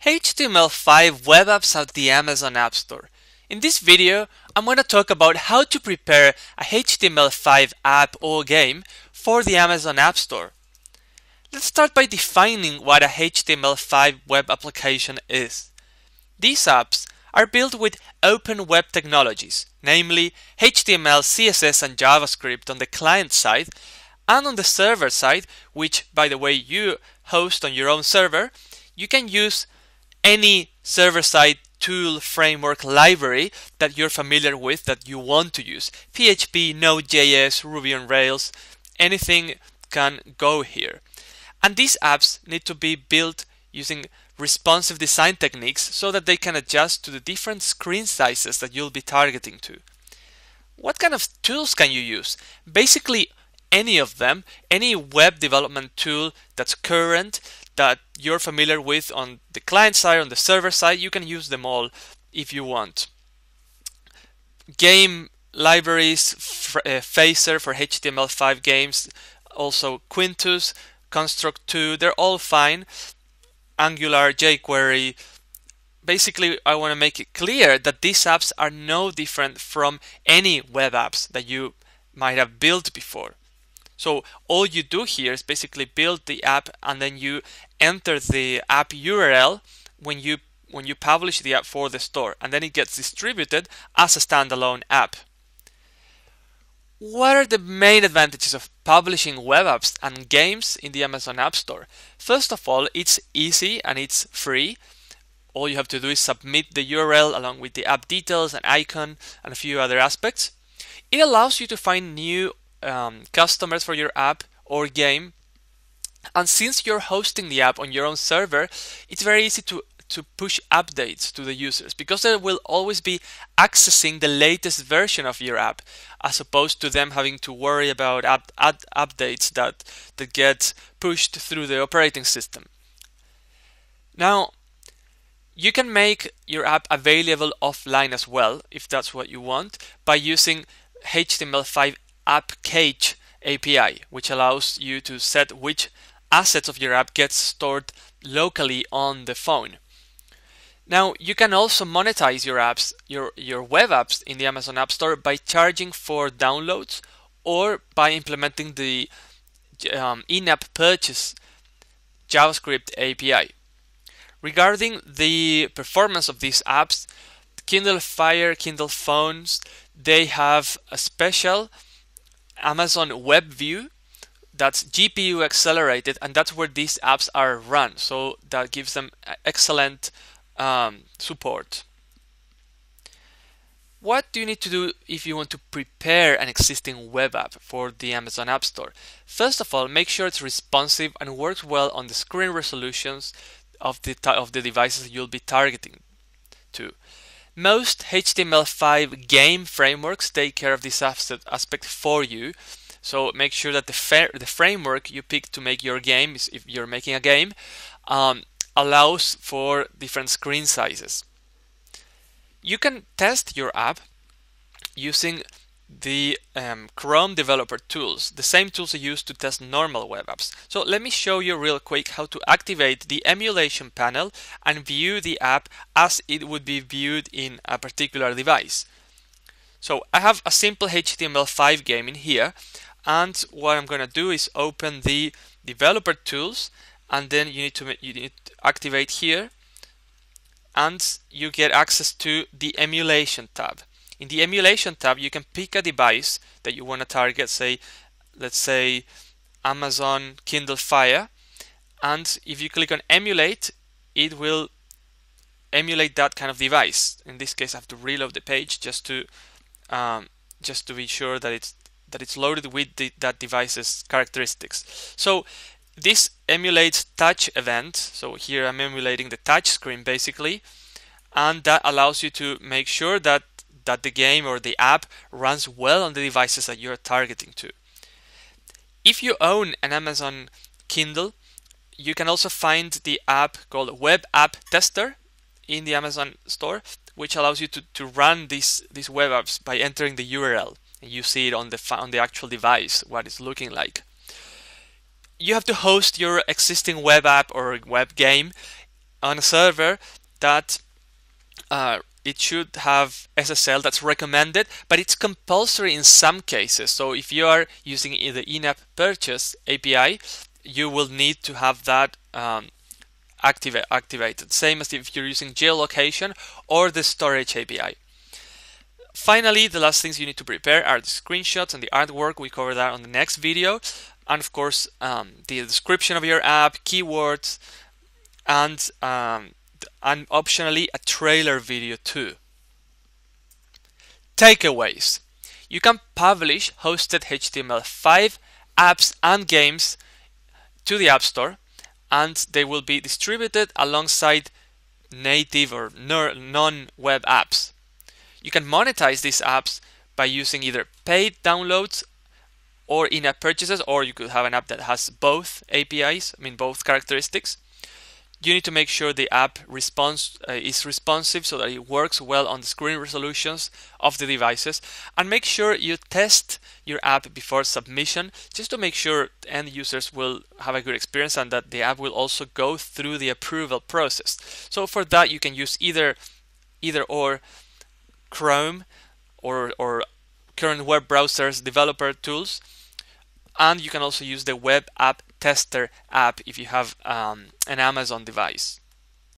HTML5 web apps at the Amazon App Store. In this video, I'm going to talk about how to prepare a HTML5 app or game for the Amazon App Store. Let's start by defining what a HTML5 web application is. These apps are built with open web technologies, namely HTML, CSS, and JavaScript on the client side, and on the server side, which, by the way, you host on your own server, you can use any server-side tool, framework, library that you're familiar with that you want to use. PHP, Node.js, Ruby on Rails, anything can go here. And these apps need to be built using responsive design techniques so that they can adjust to the different screen sizes that you'll be targeting to. What kind of tools can you use? Basically, any of them, any web development tool that's current, that you're familiar with on the client side, on the server side, you can use them all if you want. Game libraries, Phaser for HTML5 games, also Quintus, Construct 2, they're all fine. Angular, jQuery. Basically, I want to make it clear that these apps are no different from any web apps that you might have built before. So all you do here is basically build the app and then you enter the app URL when you publish the app for the store, and then it gets distributed as a standalone app. What are the main advantages of publishing web apps and games in the Amazon App Store? First of all, it's easy and it's free. All you have to do is submit the URL along with the app details, an icon, and a few other aspects. It allows you to find new customers for your app or game, and since you're hosting the app on your own server, it's very easy to push updates to the users because they will always be accessing the latest version of your app, as opposed to them having to worry about updates that get pushed through the operating system. Now, you can make your app available offline as well, if that's what you want, by using HTML5 App Cache API, which allows you to set which assets of your app gets stored locally on the phone. Now, you can also monetize your apps, your web apps in the Amazon App Store by charging for downloads or by implementing the in-app purchase JavaScript API. Regarding the performance of these apps, Kindle Fire, Kindle phones, they have a special Amazon Web View that's GPU accelerated, and that's where these apps are run, so that gives them excellent support. What do you need to do if you want to prepare an existing web app for the Amazon App Store? First of all, make sure it's responsive and works well on the screen resolutions of the devices you'll be targeting to. Most HTML5 game frameworks take care of this aspect for you, so make sure that the framework you pick to make your game, if you're making a game, allows for different screen sizes. You can test your app using the Chrome developer tools, the same tools you use to test normal web apps. So let me show you real quick how to activate the emulation panel and view the app as it would be viewed in a particular device. So I have a simple HTML5 game in here, and what I'm going to do is open the developer tools, and then you need to activate here, and you get access to the emulation tab. In the emulation tab, you can pick a device that you want to target, let's say Amazon Kindle Fire, and if you click on emulate, it will emulate that kind of device. In this case, I have to reload the page just to be sure that it's loaded with that device's characteristics. So this emulates touch event. So here I'm emulating the touch screen basically, and that allows you to make sure that the game or the app runs well on the devices that you're targeting to. If you own an Amazon Kindle, you can also find the app called Web App Tester in the Amazon Store, which allows you to run these web apps by entering the URL. And you see it on the actual device, what it's looking like. You have to host your existing web app or web game on a server that it should have SSL that's recommended, but it's compulsory in some cases. So if you are using the in-app purchase API, you will need to have that activated. Same as if you're using geolocation or the storage API. Finally, the last things you need to prepare are the screenshots and the artwork. We cover that on the next video. And of course, the description of your app, keywords, and optionally a trailer video too. Takeaways. You can publish hosted HTML5 apps and games to the App Store, and they will be distributed alongside native or non-web apps. You can monetize these apps by using either paid downloads or in-app purchases, or you could have an app that has both APIs, both characteristics. You need to make sure the app is responsive so that it works well on the screen resolutions of the devices, and make sure you test your app before submission just to make sure end users will have a good experience and that the app will also go through the approval process. So for that you can use either or Chrome or current web browsers developer tools, and you can also use the Web App Tester app if you have an Amazon device.